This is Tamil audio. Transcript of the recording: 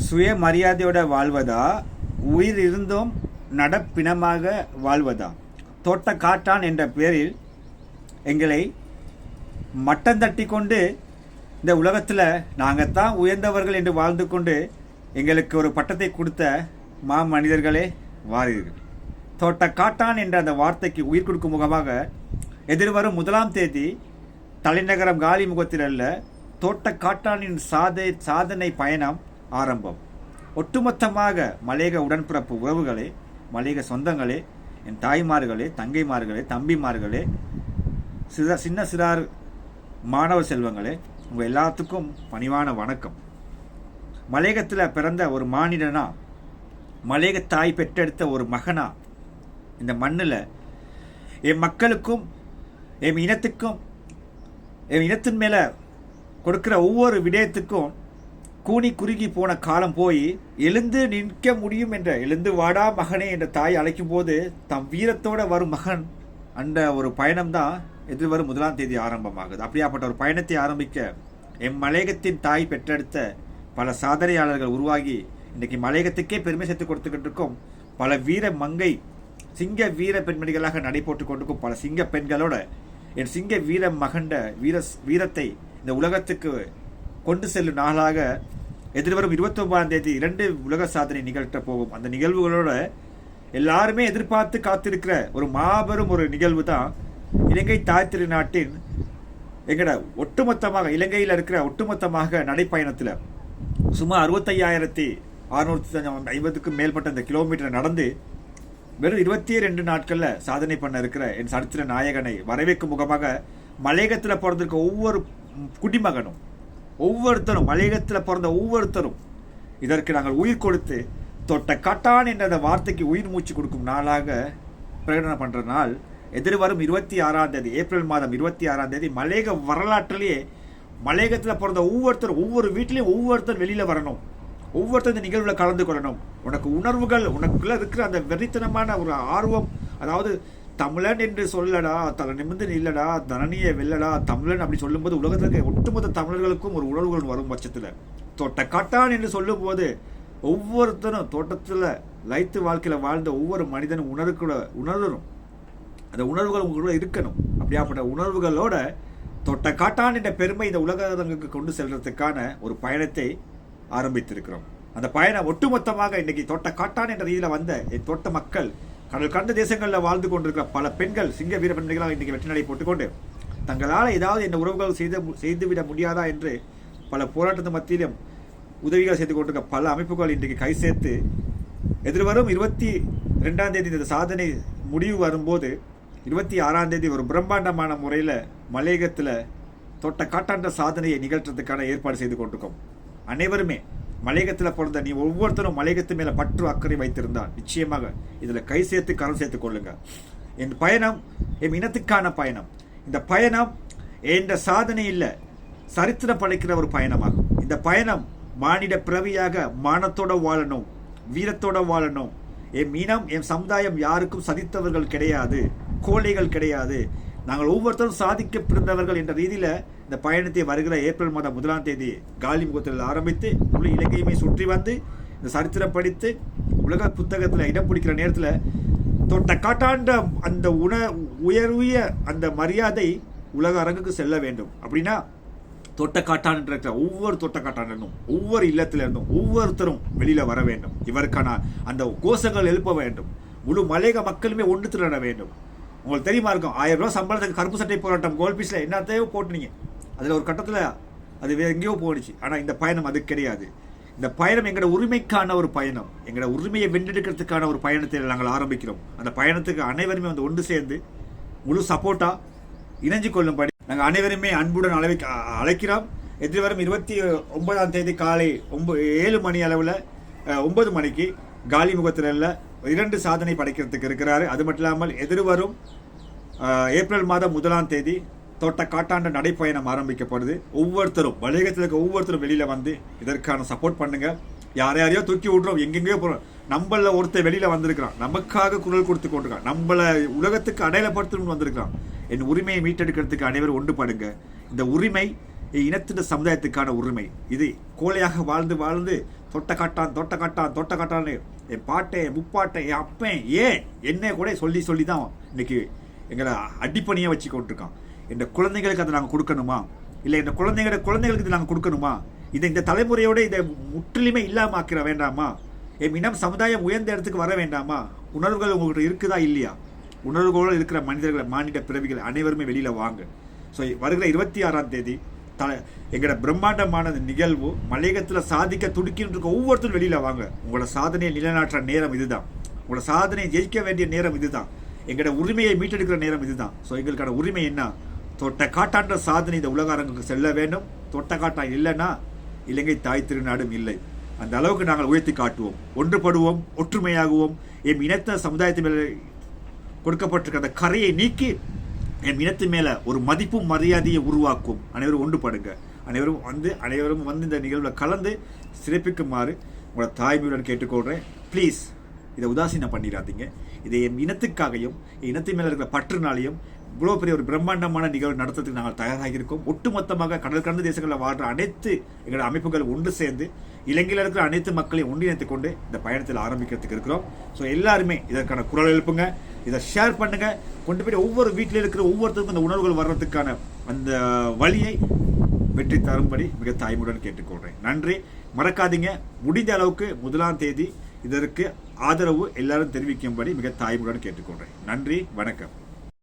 சுயமரியாதையோட வாழ்வதா, உயிர் இருந்தும் நடப்பிணமாக வாழ்வதா? தோட்ட காட்டான் என்ற பெயரில் எங்களை மட்டம் தட்டி கொண்டு இந்த உலகத்தில் நாங்கள் தான் உயர்ந்தவர்கள் என்று வாழ்ந்து கொண்டு எங்களுக்கு ஒரு பட்டத்தை கொடுத்த மனிதர்களே வாரீர்கள். தோட்ட காட்டான் என்ற அந்த வார்த்தைக்கு உயிர் கொடுக்கும் முகமாக எதிர்வரும் 1ஆம் தேதி தலைநகரம் காலி முகத்தில் அல்ல, தோட்ட காட்டானின் சாதனை பயணம் ஆரம்பம். ஒட்டுமொத்தமாக மலேக உடன்பிறப்பு உறவுகளே, மலேக சொந்தங்களே, என் தாய்மார்களே, தங்கைமார்களே, தம்பிமார்களே, சின்ன சிறார் மாணவ செல்வங்களே, உங்கள் எல்லாத்துக்கும் பணிவான வணக்கம். மலேகத்தில் பிறந்த ஒரு மானிடனா, மலேக தாய் பெற்றெடுத்த ஒரு மகனா, இந்த மண்ணில் என் மக்களுக்கும் என் இனத்துக்கும் என் இனத்தின் மேலே கொடுக்குற ஒவ்வொரு விடயத்துக்கும் கூனி குறுகி போன காலம் போய் எழுந்து நிற்க முடியும் என்ற எழுந்து வாடா மகனே என்ற தாய் அழைக்கும் போது தம் வீரத்தோடு வரும் மகன் அந்த ஒரு பயணம்தான் எதிர்வரும் 1ஆம் தேதி ஆரம்பமாகுது. அப்படியாப்பட்ட ஒரு பயணத்தை ஆரம்பிக்க எம் மலேகத்தின் தாய் பெற்றெடுத்த பல சாதனையாளர்கள் உருவாகி இன்றைக்கி மலேகத்துக்கே பெருமை சேர்த்து கொடுத்துக்கிட்டு இருக்கோம். பல வீர மங்கை சிங்க வீர பெண்மணிகளாக நடைபோட்டு கொண்டிருக்கும் பல சிங்க பெண்களோட என் சிங்க வீர மகண்ட வீரத்தை இந்த உலகத்துக்கு கொண்டு செல்லும் நாளாக எதிர்வரும் 29ஆம் தேதி 2 உலக சாதனை நிகழ்த்த போகும். அந்த நிகழ்வுகளோட எல்லாருமே எதிர்பார்த்து காத்திருக்கிற ஒரு மாபெரும் ஒரு நிகழ்வு தான் இலங்கை தாய் திருநாட்டின் எங்கட ஒட்டுமொத்தமாக இலங்கையில் இருக்கிற ஒட்டுமொத்தமாக நடைப்பயணத்தில் சுமார் 65,650க்கும் மேற்பட்ட இந்த கிலோமீட்டர் நடந்து வெறும் 22 நாட்களில் சாதனை பண்ண இருக்கிற என் சரித்திர நாயகனை வரவேற்கும் முகமாக மலேகத்தில் பிறந்திருக்க ஒவ்வொரு குடிமகனும், ஒவ்வொருத்தரும், மலேகத்தில் பிறந்த ஒவ்வொருத்தரும் இதற்கு நாங்கள் உயிர் கொடுத்து தொட்ட காட்டான் என்ற அந்த வார்த்தைக்கு உயிர் மூச்சு கொடுக்கும் நாளாக பிரகடனம் பண்ணுற நாள் எதிர்வரும் 26ஆம் தேதி, ஏப்ரல் மாதம் 26ஆம் தேதி. மலேக வரலாற்றிலேயே மலேகத்தில் பிறந்த ஒவ்வொருத்தரும், ஒவ்வொரு வீட்லேயும் ஒவ்வொருத்தரும் வெளியில் வரணும், ஒவ்வொருத்தர் இந்த நிகழ்வில் கலந்து கொள்ளணும். உனக்கு உணர்வுகள், உனக்குள்ள இருக்கிற அந்த வெறித்தனமான ஒரு ஆர்வம், அதாவது தமிழன் என்று சொல்லடா, தலை நிமிர்ந்து இல்லடா, தனனியை வெல்லடா தமிழன் அப்படி சொல்லும்போது உலகத்தில் ஒட்டுமொத்த தமிழர்களுக்கும் ஒரு உணர்வுகள் வரும் பட்சத்தில் தோட்ட காட்டான் என்று சொல்லும் போது ஒவ்வொருத்தரும் தோட்டத்தில் லைத்து வாழ்க்கையில் வாழ்ந்த ஒவ்வொரு மனிதனும் உணரணும். அந்த உணர்வுகள் உங்களோட இருக்கணும். அப்படியாப்பட்ட உணர்வுகளோட தொட்ட காட்டான் என்ற பெருமை இந்த உலகங்களுக்கு கொண்டு செல்றதுக்கான ஒரு பயணத்தை ஆரம்பித்திருக்கிறோம். அந்த பயணம் ஒட்டுமொத்தமாக இன்னைக்கு தோட்ட காட்டான் என்ற ரீதியில் வந்த தோட்ட மக்கள், கடல் கடந்த தேசங்களில் வாழ்ந்து கொண்டிருக்கிற பல பெண்கள், சிங்க வீர பெண்களாக இன்றைக்கி வெற்றி நடை போட்டுக்கொண்டு தங்களால் ஏதாவது இந்த உறவுகள் செய்துவிட முடியாதா என்று பல போராட்டத்து மத்தியிலும் உதவிகள் செய்து கொண்டிருக்க பல அமைப்புகள் இன்றைக்கு கை சேர்த்து எதிர்வரும் 22ஆம் தேதி இந்த சாதனை முடிவு வரும்போது 26ஆம் தேதி ஒரு பிரம்மாண்டமான முறையில் மலேகத்தில் தோட்ட காட்டாண்ட சாதனையை நிகழ்த்துறதுக்கான ஏற்பாடு செய்து கொண்டிருக்கோம். அனைவருமே மலேகத்தில் பிறந்த நீ ஒவ்வொருத்தரும் மலேகத்து மேலே பற்று அக்கறை வைத்திருந்தால் நிச்சயமாக இதில் கை சேர்த்து கரம் சேர்த்து கொள்ளுங்க. என் பயணம் என் இனத்துக்கான பயணம். இந்த பயணம் என்ற சாதனை இல்லை, சரித்திரம் படைக்கிற ஒரு பயணமாகும். இந்த பயணம் மானிட பிறவியாக மானத்தோட வாழணும், வீரத்தோட வாழணும். என் இனம், என் சமுதாயம் யாருக்கும் சதித்தவர்கள் கிடையாது, கோழைகள் கிடையாது. நாங்கள் ஒவ்வொருத்தரும் சாதிக்க பிறந்தவர்கள் என்ற ரீதியில் இந்த பயணத்தை வருகிற ஏப்ரல் மாதம் 1ஆம் தேதி காலி முகத்தில் ஆரம்பித்து முழு இலங்கையுமே சுற்றி வந்து இந்த சரித்திரம் படித்து உலக புத்தகத்தில் இடம் பிடிக்கிற நேரத்தில் தொட்ட காட்டாண்ட அந்த உயர்விய அந்த மரியாதை உலக அரங்குக்கு செல்ல வேண்டும். அப்படின்னா தொட்ட காட்டான் இருக்கிற ஒவ்வொரு தொட்ட காட்டானும் ஒவ்வொரு இல்லத்தில் இருந்தும் ஒவ்வொருத்தரும் வெளியில் வர வேண்டும். இவருக்கான அந்த கோஷங்கள் எழுப்ப வேண்டும். முழு மலேக மக்களுமே ஒன்று திரட வேண்டும். உங்களுக்கு தெரியுமா இருக்கும், 1000 ரூபா சம்பளத்துக்கு கருப்பு சட்டை போராட்டம் கோல்பீஸில் என்னத்தையோ போட்டுனீங்க. அதில் ஒரு கட்டத்தில் அது வேறு எங்கேயோ போயிடுச்சு. ஆனால் இந்த பயணம் அது கிடையாது. இந்த பயணம் எங்களோட உரிமைக்கான ஒரு பயணம், எங்களோட உரிமையை வென்றெடுக்கிறதுக்கான ஒரு பயணத்தை நாங்கள் ஆரம்பிக்கிறோம். அந்த பயணத்துக்கு அனைவருமே வந்து ஒன்று சேர்ந்து முழு சப்போர்ட்டாக இணைஞ்சு கொள்ளும்படி நாங்கள் அனைவருமே அன்புடன் அழைக்கிறோம். எதிர்வரும் 29ஆம் தேதி காலை 7 மணி அளவில் 9 மணிக்கு காலி முகத்தில் 2 சாதனை படைக்கிறதுக்கு இருக்கிறாரு. அது மட்டும் இல்லாமல் எதிர்வரும் ஏப்ரல் மாதம் 1ஆம் தேதி தோட்ட காட்டாண்ட நடைப்பயணம் ஆரம்பிக்கப்படுது. ஒவ்வொருத்தரும் மலேகத்தில் இருக்க ஒவ்வொருத்தரும் வெளியில் வந்து இதற்கான சப்போர்ட் பண்ணுங்க. யாரையோ தூக்கி விட்றோம், எங்கெங்கேயோ போகிறோம். நம்மள ஒருத்தர் வெளியில் வந்திருக்கிறான், நமக்காக குரல் கொடுத்து கொண்டிருக்கான், நம்மளை உலகத்துக்கு அடையாளப்படுத்தணும்னு வந்திருக்கிறான். என் உரிமையை மீட்டெடுக்கிறதுக்கு அனைவரும் ஒன்றுபடுங்க. இந்த உரிமை இனத்தின் சமுதாயத்துக்கான உரிமை. இது கோழையாக வாழ்ந்து தொட்ட காட்டான்னு என் பாட்டை, என் முப்பாட்டை, என் அப்பன், ஏன் என்ன கூட சொல்லி தான் இன்னைக்கு எங்களை அடிப்பணியாக வச்சு கொண்டிருக்கான். இந்த குழந்தைங்களுக்கு அதை நாங்கள் கொடுக்கணுமா, இல்லை இந்த குழந்தைகளுக்கு இதை நாங்கள் கொடுக்கணுமா, இந்த தலைமுறையோடு இதை முற்றிலுமே இல்லாமல் ஆக்கிற வேண்டாமா, என் இனம் சமுதாயம் உயர்ந்த இடத்துக்கு வர வேண்டாமா? உணர்வுகள் உங்கள்கிட்ட இருக்குதா இல்லையா? உணர்வுகளோடு இருக்கிற மனிதர்கள், மானிட பிறவிகள் அனைவருமே வெளியில் வாங்க. ஸோ வருகிற 26ஆம் தேதி எங்களோட பிரம்மாண்டமான நிகழ்வு மலையகத்தில் சாதிக்க துடிக்கின்ற இருக்க ஒவ்வொருத்தரும் வெளியில் வாங்க. உங்களோட சாதனையை நிலைநாட்டுற நேரம் இதுதான். உங்களோட சாதனையை ஜெயிக்க வேண்டிய நேரம் இதுதான். எங்களோட உரிமையை மீட்டெடுக்கிற நேரம் இதுதான். ஸோ எங்களுக்கான உரிமை என்ன? தொட்ட காட்டான்ற சாதனை இந்த உலக அரங்குக்கு செல்ல வேண்டும். தொட்ட காட்டா இல்லைன்னா இலங்கை தாய் திருநாடும் இல்லை. அந்த அளவுக்கு நாங்கள் உயர்த்தி காட்டுவோம், ஒன்றுபடுவோம், ஒற்றுமையாகுவோம். என் இனத்த சமுதாயத்தின் மேலே கொடுக்கப்பட்டிருக்க அந்த கரையை நீக்கி என் இனத்து மேலே ஒரு மதிப்பும் மரியாதையை உருவாக்கும். அனைவரும் ஒன்றுபடுங்க. அனைவரும் வந்து இந்த நிகழ்வில் கலந்து சிறப்பிக்குமாறு உங்களோட தாய்மையுடன் கேட்டுக்கொள்கிறேன். ப்ளீஸ் இதை உதாசீனம் பண்ணிடாதீங்க. இதை என் இனத்துக்காகவும் என் இனத்தின் மேலே இருக்கிற பற்றுனாலையும் இவ்வளோ பெரிய ஒரு பிரம்மாண்டமான நிகழ்வு நடத்துறதுக்கு நாங்கள் தயாராக இருக்கோம். ஒட்டுமொத்தமாக கடல் கடந்த தேசங்களில் வாழ்கிற அனைத்து எங்களோட அமைப்புகள் ஒன்று சேர்ந்து இலங்கையில் இருக்கிற அனைத்து மக்களையும் ஒன்றிணைத்துக் கொண்டு இந்த பயணத்தில் ஆரம்பிக்கிறதுக்கு இருக்கிறோம். ஸோ எல்லாருமே இதற்கான குரல் எழுப்புங்க, இதை ஷேர் பண்ணுங்க, கொண்டு போய் ஒவ்வொரு வீட்டில் இருக்கிற ஒவ்வொருத்தருக்கும் அந்த உணர்வுகள் வர்றதுக்கான அந்த வழியை வெற்றி தரும்படி மிக தாய்மையுடன் கேட்டுக்கொள்கிறேன். நன்றி. மறக்காதீங்க, முடிந்த அளவுக்கு 1ஆம் தேதி இதற்கு ஆதரவு எல்லாரும் தெரிவிக்கும்படி மிக தாய்மையுடன் கேட்டுக்கொள்கிறேன். நன்றி, வணக்கம்.